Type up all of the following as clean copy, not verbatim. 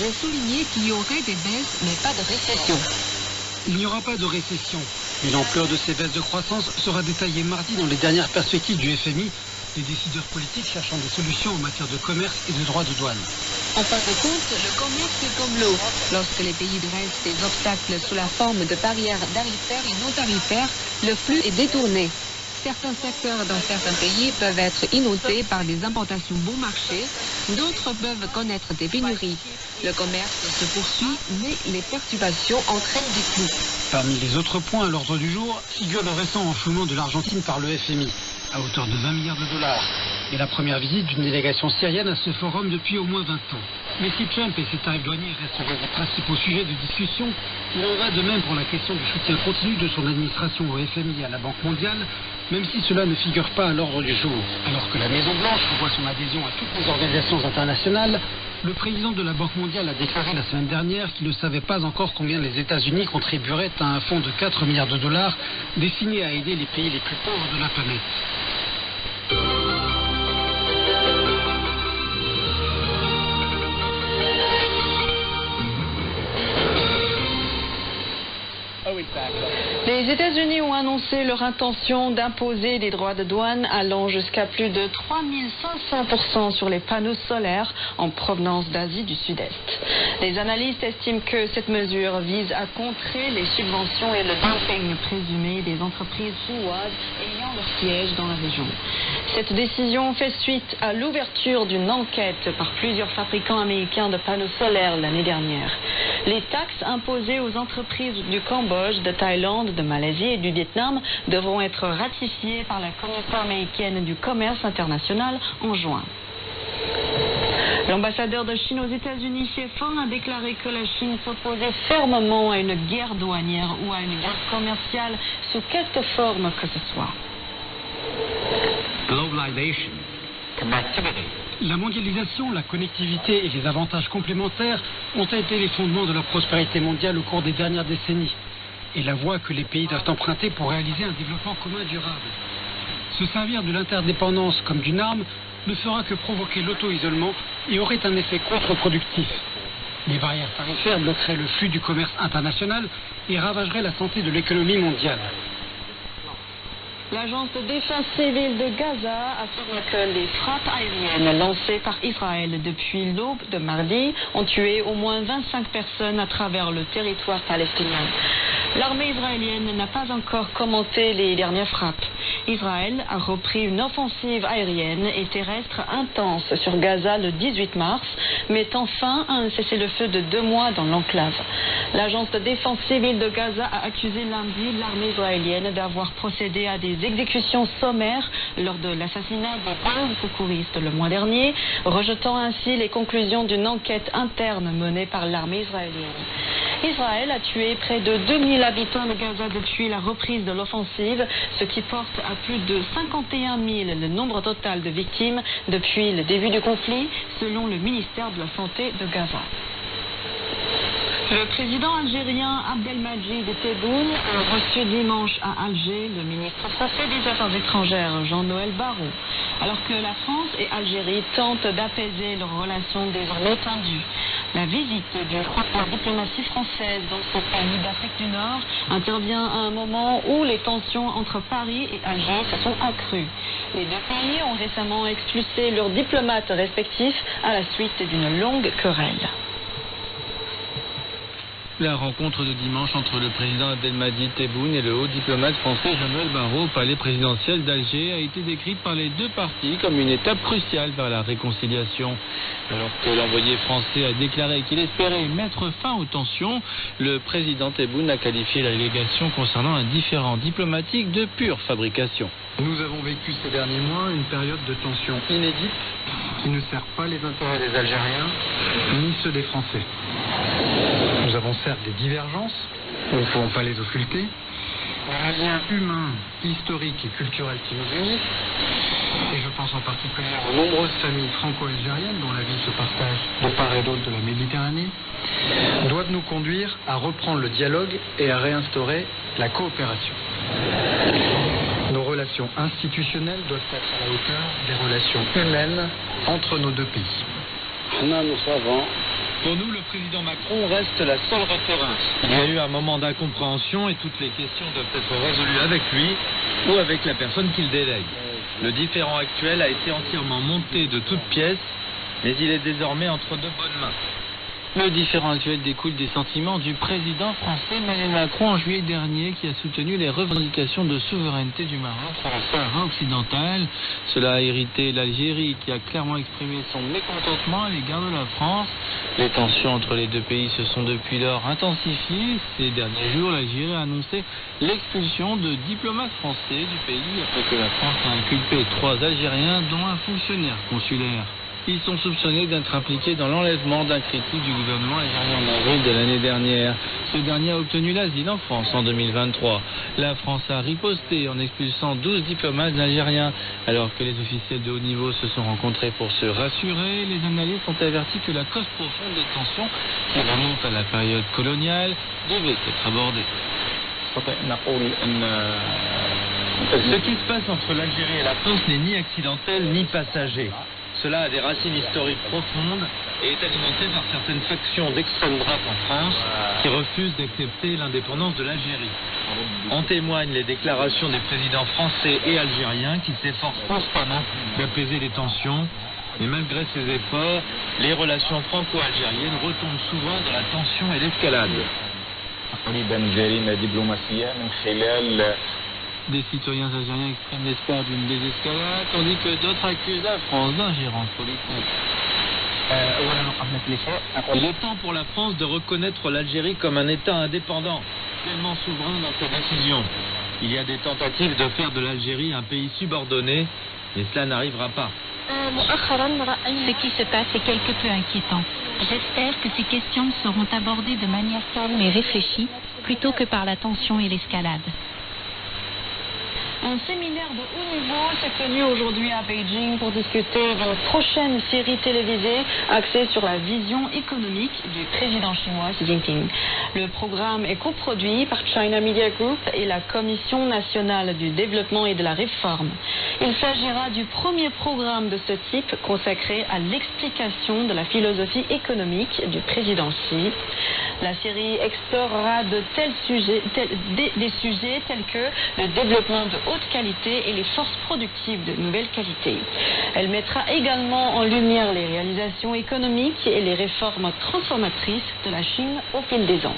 J'ai souligné qu'il y aurait des baisses, mais pas de récession. Il n'y aura pas de récession. Mais l'ampleur de ces baisses de croissance sera détaillée mardi dans les dernières perspectives du FMI, les décideurs politiques cherchant des solutions en matière de commerce et de droits de douane. En fin de compte, le commerce est comme l'eau. Lorsque les pays dressent des obstacles sous la forme de barrières tarifaires et non tarifaires, le flux est détourné. Certains secteurs dans certains pays peuvent être inondés par des importations bon marché, d'autres peuvent connaître des pénuries. Le commerce se poursuit, mais les perturbations entraînent des coûts. Parmi les autres points à l'ordre du jour figure le récent enflouement de l'Argentine par le FMI, à hauteur de 20 milliards de dollars, et la première visite d'une délégation syrienne à ce forum depuis au moins 20 ans. Mais si Trump et ses tarifs douaniers restent les principaux sujets de discussion, il en va de même pour la question du soutien continu de son administration au FMI et à la Banque mondiale, même si cela ne figure pas à l'ordre du jour. Alors que la Maison-Blanche revoit son adhésion à toutes les organisations internationales, le président de la Banque mondiale a déclaré la semaine dernière qu'il ne savait pas encore combien les États-Unis contribueraient à un fonds de 4 milliards de dollars destiné à aider les pays les plus pauvres de la planète. Les États-Unis ont annoncé leur intention d'imposer des droits de douane allant jusqu'à plus de 3500% sur les panneaux solaires en provenance d'Asie du Sud-Est. Les analystes estiment que cette mesure vise à contrer les subventions et le dumping présumé des entreprises chinoises ayant leur siège dans la région. Cette décision fait suite à l'ouverture d'une enquête par plusieurs fabricants américains de panneaux solaires l'année dernière. Les taxes imposées aux entreprises du Cambodge, de Thaïlande, de Malaisie et du Vietnam devront être ratifiées par la Commission américaine du commerce international en juin. L'ambassadeur de Chine aux États-Unis, Xie Feng, a déclaré que la Chine s'opposait fermement à une guerre douanière ou à une guerre commerciale sous quelque forme que ce soit. La mondialisation, la connectivité et les avantages complémentaires ont été les fondements de la prospérité mondiale au cours des dernières décennies, et la voie que les pays doivent emprunter pour réaliser un développement commun durable. Se servir de l'interdépendance comme d'une arme ne fera que provoquer l'auto-isolement et aurait un effet contre-productif. Les barrières tarifaires bloqueraient le flux du commerce international et ravageraient la santé de l'économie mondiale. L'agence de défense civile de Gaza affirme que les frappes aériennes lancées par Israël depuis l'aube de mardi ont tué au moins 25 personnes à travers le territoire palestinien. L'armée israélienne n'a pas encore commenté les dernières frappes. Israël a repris une offensive aérienne et terrestre intense sur Gaza le 18 mars, mettant fin à un cessez-le-feu de 2 mois dans l'enclave. L'agence de défense civile de Gaza a accusé lundi l'armée israélienne d'avoir procédé à des exécutions sommaires lors de l'assassinat des 15 secouristes le mois dernier, rejetant ainsi les conclusions d'une enquête interne menée par l'armée israélienne. Israël a tué près de 2000 habitants de Gaza depuis la reprise de l'offensive, ce qui porte à plus de 51 000 le nombre total de victimes depuis le début du conflit, selon le ministère de la Santé de Gaza. Le président algérien Abdelmadjid Tebboune a reçu dimanche à Alger le ministre français des Affaires étrangères Jean-Noël Barrot, alors que la France et Algérie tentent d'apaiser leurs relations désormais tendues. La visite du chef de la diplomatie française dans ce pays d'Afrique du Nord intervient à un moment où les tensions entre Paris et Alger se sont accrues. Les deux pays ont récemment expulsé leurs diplomates respectifs à la suite d'une longue querelle. La rencontre de dimanche entre le président Abdelmadjid Tebboune et le haut diplomate français Jean-Noël Barrot au palais présidentiel d'Alger a été décrite par les deux parties comme une étape cruciale vers la réconciliation. Alors que l'envoyé français a déclaré qu'il espérait mettre fin aux tensions, le président Tebboune a qualifié la délégation concernant un différend diplomatique de pure fabrication. Nous avons vécu ces derniers mois une période de tension inédite qui ne sert pas les intérêts des Algériens ni ceux des Français. Nous avons certes des divergences, nous ne pouvons pas les occulter, un lien humain, historique et culturel qui nous unit, et je pense en particulier aux nombreuses familles franco-algériennes dont la vie se partage de part et d'autre de la Méditerranée, doivent nous conduire à reprendre le dialogue et à réinstaurer la coopération. Nos relations institutionnelles doivent être à la hauteur des relations humaines entre nos deux pays. Nous savons Pour nous, le président Macron reste la seule référence. Il y a eu un moment d'incompréhension et toutes les questions doivent être résolues avec lui ou avec la personne qu'il délègue. Le différend actuel a été entièrement monté de toutes pièces, mais il est désormais entre de bonnes mains. Le différend actuel découle des sentiments du président français Emmanuel Macron en juillet dernier qui a soutenu les revendications de souveraineté du Maroc sur le Sahara occidental. Cela a irrité l'Algérie qui a clairement exprimé son mécontentement à l'égard de la France. Les tensions entre les deux pays se sont depuis lors intensifiées. Ces derniers jours, l'Algérie a annoncé l'expulsion de diplomates français du pays après que la France a inculpé 3 Algériens dont un fonctionnaire consulaire. Ils sont soupçonnés d'être impliqués dans l'enlèvement d'un critique du gouvernement algérien en avril de l'année dernière. Ce dernier a obtenu l'asile en France en 2023. La France a riposté en expulsant 12 diplomates algériens. Alors que les officiels de haut niveau se sont rencontrés pour se rassurer, les analystes ont averti que la cause profonde des tensions, qui remonte à la période coloniale, devait être abordée. Ce qui se passe entre l'Algérie et la France n'est ni accidentel ni passager. Cela a des racines historiques profondes et est alimenté par certaines factions d'extrême droite en France qui refusent d'accepter l'indépendance de l'Algérie. En témoignent les déclarations des présidents français et algériens qui s'efforcent constamment d'apaiser les tensions. Et malgré ces efforts, les relations franco-algériennes retombent souvent dans la tension et l'escalade. Des citoyens algériens expriment l'espoir d'une désescalade, tandis que d'autres accusent la France d'ingérence politique. Il est temps pour la France de reconnaître l'Algérie comme un État indépendant, pleinement souverain dans ses décisions. Il y a des tentatives de faire de l'Algérie un pays subordonné, mais cela n'arrivera pas. Ce qui se passe est quelque peu inquiétant. J'espère que ces questions seront abordées de manière calme et réfléchie, plutôt que par la tension et l'escalade. Un séminaire de haut niveau s'est tenu aujourd'hui à Beijing pour discuter d'une prochaine série télévisée axée sur la vision économique du président chinois Xi Jinping. Le programme est coproduit par China Media Group et la Commission nationale du développement et de la réforme. Il s'agira du premier programme de ce type consacré à l'explication de la philosophie économique du président Xi. La série explorera des sujets tels que le développement de haute qualité et les forces productives de nouvelle qualité. Elle mettra également en lumière les réalisations économiques et les réformes transformatrices de la Chine au fil des ans.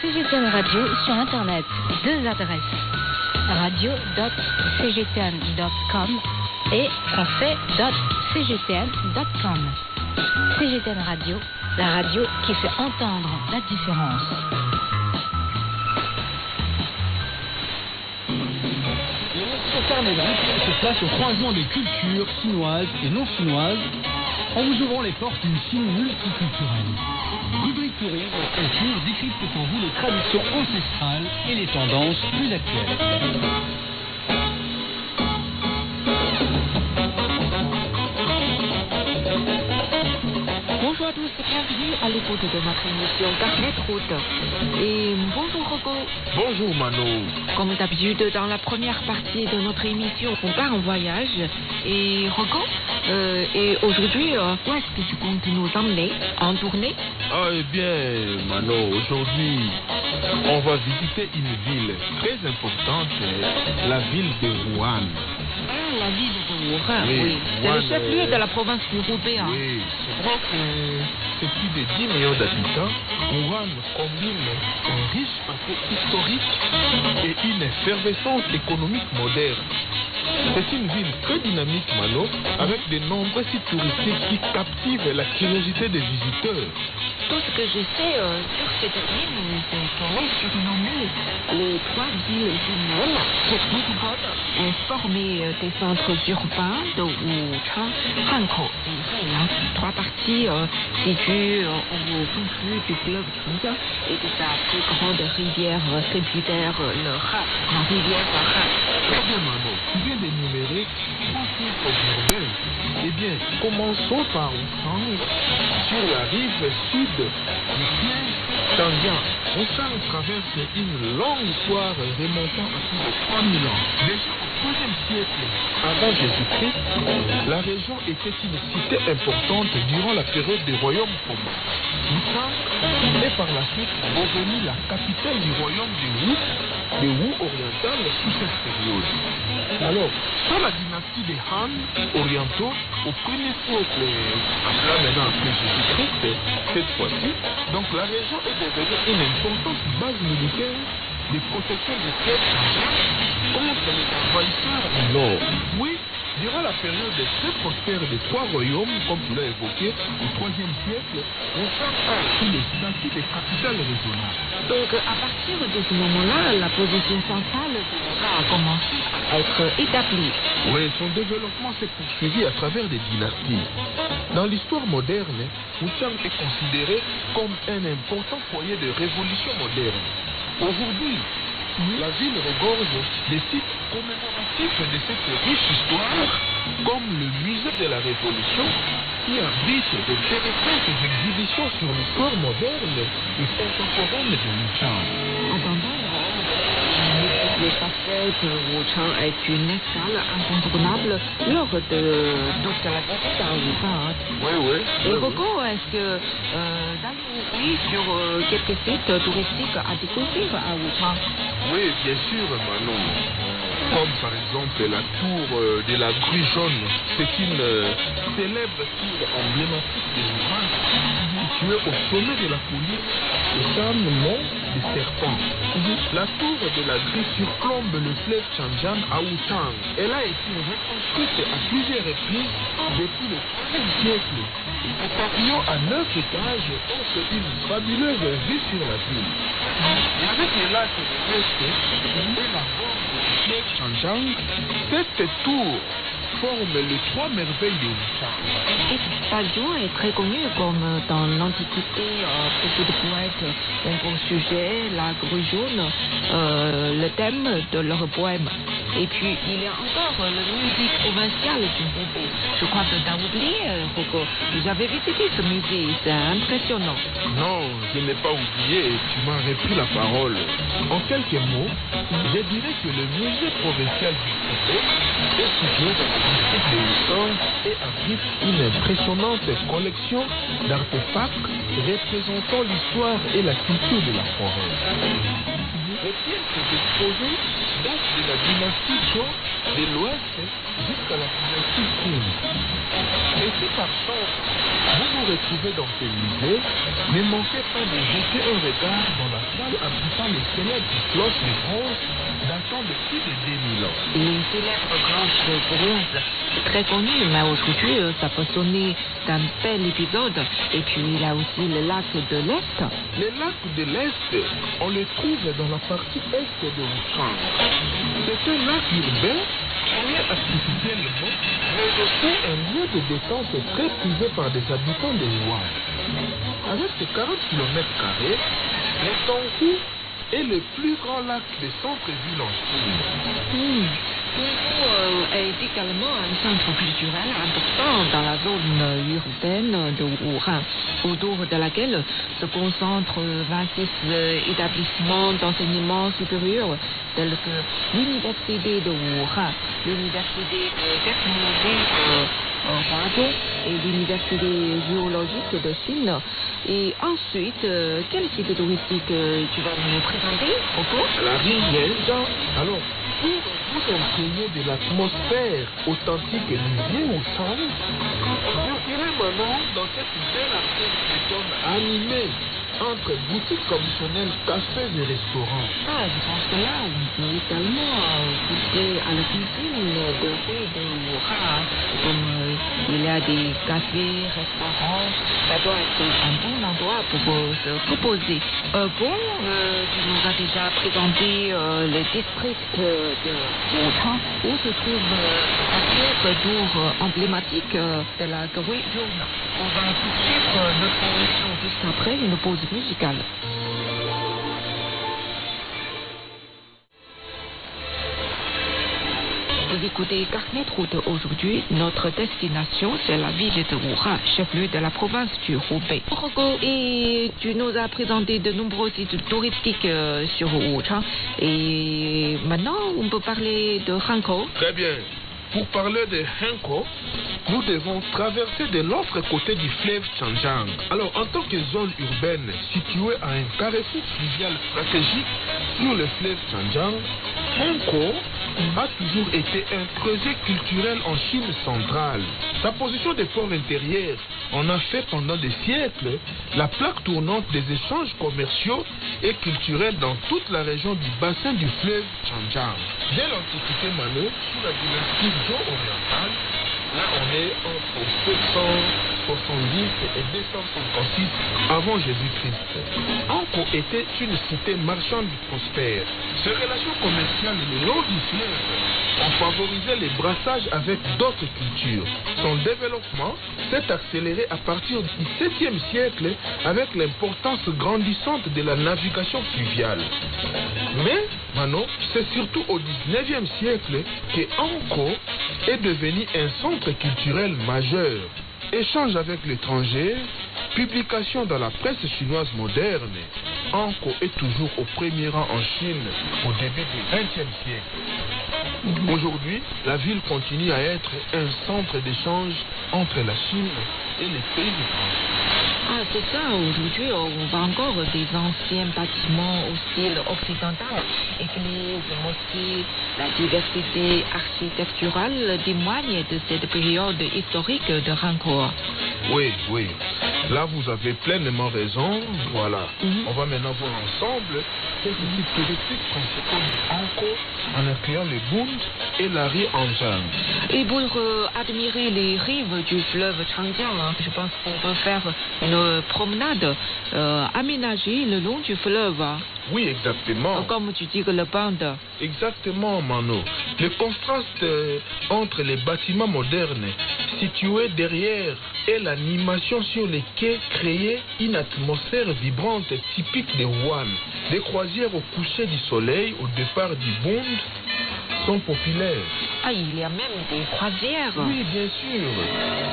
CGTN Radio sur Internet. 2 adresses. radio.cgtn.com et français.cgtn.com. CGTN Radio, la radio qui fait entendre la différence. Le carnet de route se place au croisement des cultures chinoises et non chinoises en vous ouvrant les portes d'une Chine multiculturelle. Rubrique tourisme, culture décrypte pour vous les traditions ancestrales et les tendances plus actuelles. Bonjour à tous et bienvenue à l'écoute de notre émission Carnet de route. Et bonjour Rocco. Bonjour Mano. Comme d'habitude, dans la première partie de notre émission, on part en voyage. Et Rocco, et aujourd'hui, où est-ce que tu comptes nous emmener en tournée? Ah, eh bien, Mano, aujourd'hui, on va visiter une ville très importante, la ville de Wuhan. La ville de Wuhan, Oui, oui. C'est Wuhan, le chef-lieu de la province Hubei. Oui, c'est vrai que c'est plus de 10 millions d'habitants. Wuhan combine un riche passé historique et une effervescence économique moderne. C'est une ville très dynamique, Mano, avec de nombreux sites touristiques qui captivent la curiosité des visiteurs. Tout ce que je sais sur cette ville, c'est qu'elle est surnommée les 3 villes jumelles. Cette métropole est formée des centres urbains de Wuchang, Hankou et Heilong, 3 parties situées au confluent du fleuve Yangtze et de sa plus grande rivière tributaire, le Han, la rivière Han. Très bien, Mano, tu viens d'énumérer 3 sites urbains. Eh bien, commençons par Wuchang, sur la rive sud du fleuve Tangyang. Wuchang traverse une longue histoire remontant à plus de 3000 ans. Déjà, siècle avant Jésus-Christ, la région était une cité importante durant la période des royaumes romains. Wuchang est par la suite devenue la capitale du royaume des Wu orientales sous cette période. Alors, sous la dynastie des Han orientaux, au premier siècle, là maintenant après Jésus-Christ, cette fois-ci, donc la région est devenue une importante base militaire de protection des fleuves contre les envahisseurs du Nord. Oui, durant la période très prospère des trois royaumes, comme tu l'as évoqué, au IIIe siècle, Wuchang a pris le statut de capitale régionale. Donc, à partir de ce moment-là, la position centrale a commencé à être établie. Oui, son développement s'est poursuivi à travers des dynasties. Dans l'histoire moderne, Wuchang est considéré comme un important foyer de révolution moderne. Aujourd'hui, la ville regorge des sites commémoratifs de cette riche histoire, comme le musée de la Révolution, qui abrite d'intéressantes exhibitions sur l'histoire moderne et contemporaine de Wuchang. Le fait que Wuchang est une escale incontournable lors de toute la visite à Wuchang. Oui. Et Rocco, est-ce que d'aller sur quelques sites touristiques à découvrir à Wuchang? Oui, bien sûr, Manon. Comme par exemple la tour de la grue jaune. C'est une célèbre tour emblématique de Wuhan, située au sommet de la colline au sein mont des serpents. La tour de la grue surplombe le fleuve Changjiang à Wuchang. Elle a été reconstruite à plusieurs reprises depuis le IIIe siècle. Ce pavillon à 9 étages offre une fabuleuse vue sur la ville. Et avec les lacs de l'Est et la bande du fleuve Changjiang, cette tour forme les trois merveilles de Wuchang. Et ce pavillon est très connu comme dans l'Antiquité, beaucoup de poètes ont pour sujet la grue jaune, le thème de leur poème. Et puis, il y a encore la musique provinciale du Roubaix. Je crois que tu as oublié, Rocco. Vous avez visité ce musée, c'est impressionnant. Non, je n'ai pas oublié, tu m'as repris la parole. En quelques mots, je dirais que le musée provincial du Roubaix est situé dans le district de Wuchang et abrite une impressionnante collection d'artefacts représentant l'histoire et la culture de la forêt. Les pièces exposées datent de la dynastie Zhou de l'Ouest jusqu'à la dynastie Qing. Et si par chance vous vous retrouvez dans ce musée, ne manquez pas de jeter un regard dans la salle abritant les célèbres cloches de bronze datant de plus de 2000 ans. Les célèbres cloches de bronze, c'est très connu, mais aujourd'hui, ça peut sonner d'un bel épisode. Et puis, il y a aussi le lac de l'Est. Le lac de l'Est, on le trouve dans la partie est de Wuchang. C'est un lac urbain créé artificiellement, mais aussi un lieu de détente très prisé par des habitants de Wuhan. Avec ses 40 km², le Tangkou est le plus grand lac de centre-ville en Chine. Est également un centre culturel important dans la zone urbaine de Wuhan, autour de laquelle se concentrent 26 établissements d'enseignement supérieur, tels que l'Université de Wuhan, l'Université de technologie de Huazhong et l'Université géologique de Chine. Et ensuite, quel site touristique tu vas nous présenter au cours? La rivière. Alors, pour vous imprégner de l'atmosphère authentique du vieux Wuchang, je dirais maintenant dans cette belle artère piétonne animée entre boutiques traditionnelles, cafés et restaurants. Ah, je pense que là, on peut également goûter à la cuisine de rue de Wuhan. Comme il y a des cafés, restaurants, ça doit être un bon endroit pour se reposer. Tu nous as déjà présenté le district de Wuchang, où se trouve la célèbre tour emblématique de la grue jaune. On va poursuivre notre émission juste après une pause musicale. Vous écoutez Carnet de route. Aujourd'hui, notre destination, c'est la ville de Wuhan, chef-lieu de la province du Hubei. Et tu nous as présenté de nombreux sites touristiques sur Wuhan. Et maintenant, on peut parler de Hankou. Très bien. Pour parler de Hankou, nous devons traverser de l'autre côté du fleuve Changjiang. Alors, en tant que zone urbaine située à un carrefour fluvial stratégique sur le fleuve Changjiang, Hankou a toujours été un creuset culturel en Chine centrale. Sa position de port intérieur en a fait pendant des siècles la plaque tournante des échanges commerciaux et culturels dans toute la région du bassin du fleuve Changjiang. Dès l'Antiquité Mano, sous la dynastie Zhou-orientale, là on est entre 770 et 256 avant Jésus-Christ. Hankou était une cité marchande prospère. Ces relations commerciales le long du fleuve ont favorisé les brassages avec d'autres cultures. Son développement s'est accéléré à partir du 7e siècle avec l'importance grandissante de la navigation fluviale. Mais, Mano, c'est surtout au 19e siècle que Hankou est devenu un centre culturel majeur. Échange avec l'étranger, publication dans la presse chinoise moderne, Hankou est toujours au premier rang en Chine au début du XXe siècle. Aujourd'hui, la ville continue à être un centre d'échange entre la Chine et les pays étrangers. Ah, c'est ça. Aujourd'hui, on voit encore des anciens bâtiments au style occidental, églises, mosquées. La diversité architecturale témoigne de cette période historique de Hankou. Oui, oui. Là, vous avez pleinement raison. Voilà. On va maintenant voir ensemble quelques sites touristiques principaux de Hankou en incluant les Bund et la rue Anjiang. Et pour admirer les rives du fleuve Changjiang, je pense qu'on peut faire une promenade aménagée le long du fleuve. Oui, exactement. Comme tu dis que le bande. Exactement, Mano. Le contraste entre les bâtiments modernes situés derrière et l'animation sur les quais créait une atmosphère vibrante typique de Wuhan. Des croisières au coucher du soleil, au départ du Bund, sont populaires. Ah, il y a même des croisières. Oui, bien sûr.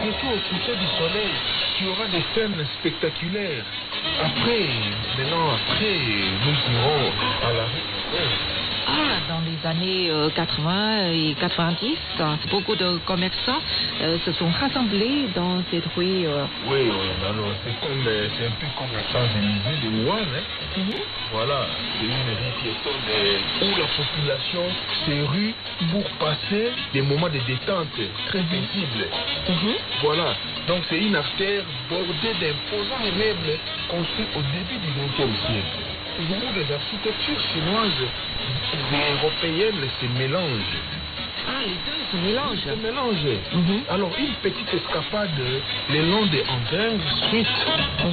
Surtout au coucher du soleil, tu auras des scènes spectaculaires. Après, nous irons à la rue. Ah, dans les années 80 et 90, beaucoup de commerçants se sont rassemblés dans cette rue. Oui, alors c'est un peu comme la Champs-Élysées de Wuhan. Voilà, c'est une rue piétonne où la population se rue pour passer des moments de détente très paisibles. Voilà, donc c'est une artère bordée d'imposants immeubles construits au début du XXe siècle. Beaucoup des architectures chinoises et européennes se mélangent. Ah, les deux se mélangent. Alors, une petite escapade le long des Anjiang Street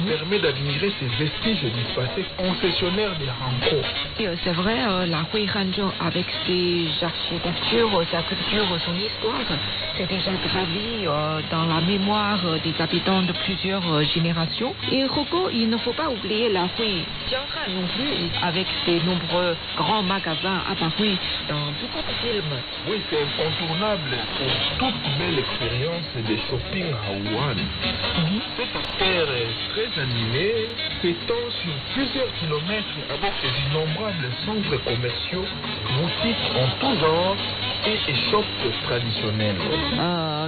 permet d'admirer ces vestiges du passé concessionnaire des Hankou. C'est vrai, la rue Hanjiang, avec ses architectures, sa culture, son histoire, c'est déjà gravé dans la mémoire des habitants de plusieurs générations. Et Rocco, il ne faut pas oublier la rue Jianghan non plus, avec ses nombreux grands magasins apparus dans beaucoup de films. Oui, c'est incontournable pour toute belle expérience de shopping à Wuhan. Cette affaire très animée s'étend sur plusieurs kilomètres avec ses innombrables centres commerciaux, boutiques en tout genre et échoppes traditionnelles.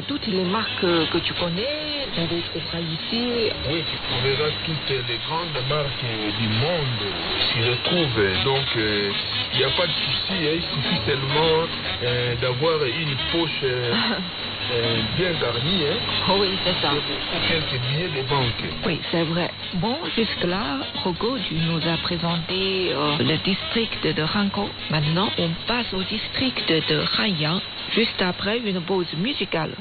Toutes les marques que tu connais, tu les trouveras ici. Oui, tu trouveras toutes les grandes marques du monde s'y retrouvent. Donc, il n'y a pas de souci, il suffit seulement d'avoir une poche bien garnie. Oui, c'est ça. Pour quelques billets de banque. Oui, c'est vrai. Bon, jusque-là, Rocco, tu nous as présenté le district de Hankou. Maintenant, on passe au district de Hanyang, juste après une pause musicale.